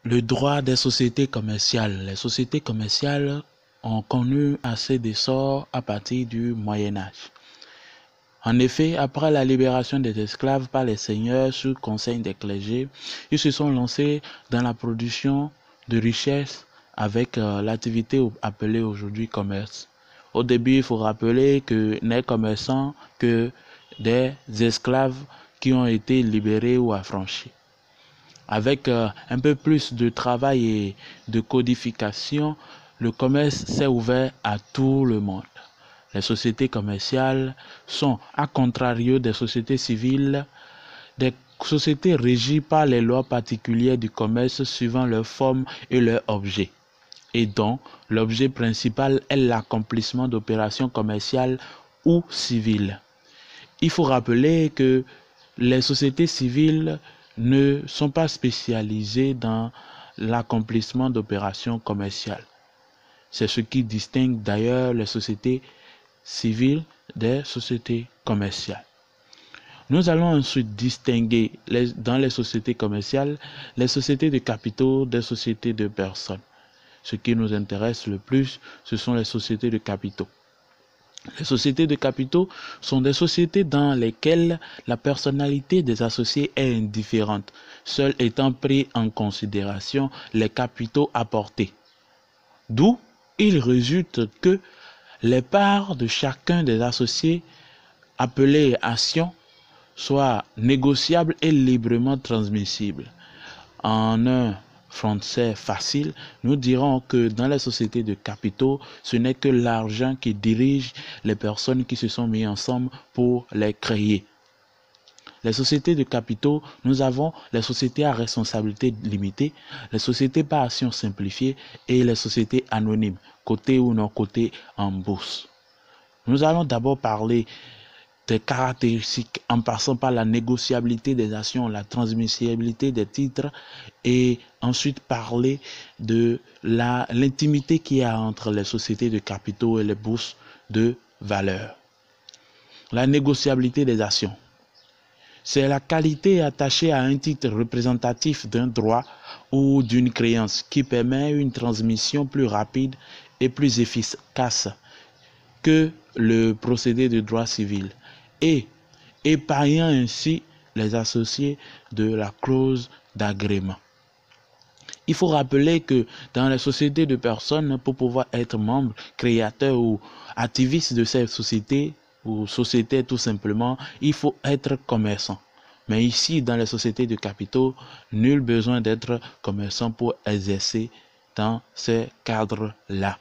Le droit des sociétés commerciales. Les sociétés commerciales ont connu assez d'essor à partir du Moyen Âge. En effet, après la libération des esclaves par les seigneurs sous conseil des clergés, ils se sont lancés dans la production de richesses avec l'activité appelée aujourd'hui commerce. Au début, il faut rappeler que n'est commerçants que des esclaves qui ont été libérés ou affranchis. Avec un peu plus de travail et de codification, le commerce s'est ouvert à tout le monde. Les sociétés commerciales sont, à contrario des sociétés civiles, des sociétés régies par les lois particulières du commerce suivant leur forme et leur objet, et dont l'objet principal est l'accomplissement d'opérations commerciales ou civiles. Il faut rappeler que les sociétés civiles ne sont pas spécialisées dans l'accomplissement d'opérations commerciales. C'est ce qui distingue d'ailleurs les sociétés civiles des sociétés commerciales. Nous allons ensuite distinguer dans les sociétés commerciales les sociétés de capitaux des sociétés de personnes. Ce qui nous intéresse le plus, ce sont les sociétés de capitaux. Les sociétés de capitaux sont des sociétés dans lesquelles la personnalité des associés est indifférente, seuls étant pris en considération les capitaux apportés. D'où il résulte que les parts de chacun des associés, appelées actions, soient négociables et librement transmissibles. En un français facile, nous dirons que dans les sociétés de capitaux, ce n'est que l'argent qui dirige les personnes qui se sont mises ensemble pour les créer. Les sociétés de capitaux, nous avons les sociétés à responsabilité limitée, les sociétés par action simplifiée et les sociétés anonymes, cotées ou non cotées en bourse. Nous allons d'abord parler des caractéristiques en passant par la négociabilité des actions, la transmissibilité des titres et ensuite parler de l'intimité qu'il y a entre les sociétés de capitaux et les bourses de valeur. La négociabilité des actions. C'est la qualité attachée à un titre représentatif d'un droit ou d'une créance qui permet une transmission plus rapide et plus efficace que le procédé de droit civil et épargnant ainsi les associés de la clause d'agrément. Il faut rappeler que dans les sociétés de personnes, pour pouvoir être membre, créateur ou activiste de ces sociétés, ou sociétés tout simplement, il faut être commerçant. Mais ici, dans les sociétés de capitaux, nul besoin d'être commerçant pour exercer dans ces cadres-là.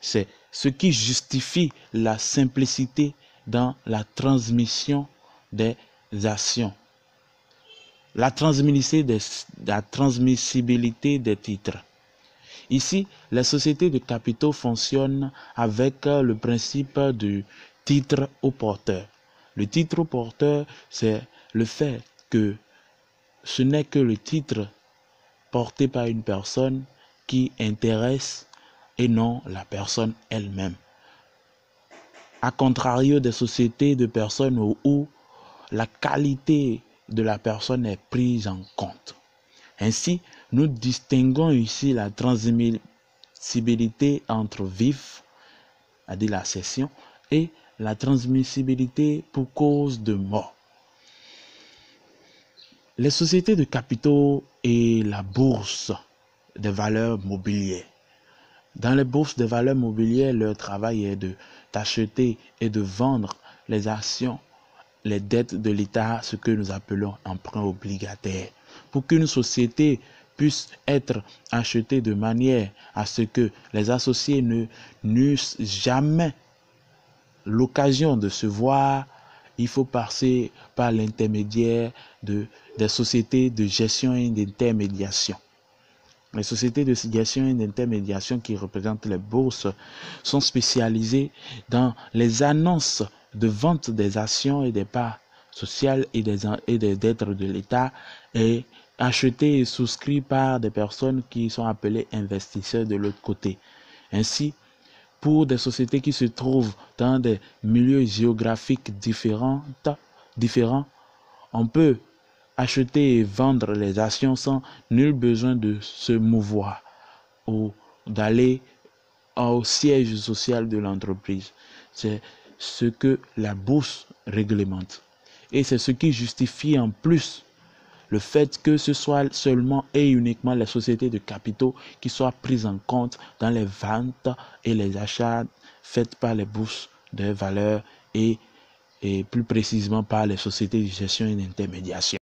C'est ce qui justifie la simplicité dans la transmission des actions. La transmissibilité des titres. Ici, les sociétés de capitaux fonctionnent avec le principe du titre au porteur. Le titre au porteur, c'est le fait que ce n'est que le titre porté par une personne qui intéresse et non la personne elle-même. À contrario des sociétés de personnes où la qualité de la personne est prise en compte. Ainsi, nous distinguons ici la transmissibilité entre vif, c'est-à-dire la cession, et la transmissibilité pour cause de mort. Les sociétés de capitaux et la bourse des valeurs mobilières. Dans les bourses de valeurs mobilières, leur travail est d'acheter et de vendre les actions, les dettes de l'État, ce que nous appelons emprunt obligataire. Pour qu'une société puisse être achetée de manière à ce que les associés n'eussent jamais l'occasion de se voir, il faut passer par l'intermédiaire des sociétés de gestion et d'intermédiation. Les sociétés de gestion et d'intermédiation qui représentent les bourses sont spécialisées dans les annonces de vente des actions et des parts sociales et des dettes de l'État et achetées et souscrites par des personnes qui sont appelées investisseurs de l'autre côté. Ainsi, pour des sociétés qui se trouvent dans des milieux géographiques différents, on peut acheter et vendre les actions sans nul besoin de se mouvoir ou d'aller au siège social de l'entreprise. C'est ce que la bourse réglemente. Et c'est ce qui justifie en plus le fait que ce soit seulement et uniquement les sociétés de capitaux qui soient prises en compte dans les ventes et les achats faites par les bourses de valeurs et plus précisément par les sociétés de gestion et d'intermédiation.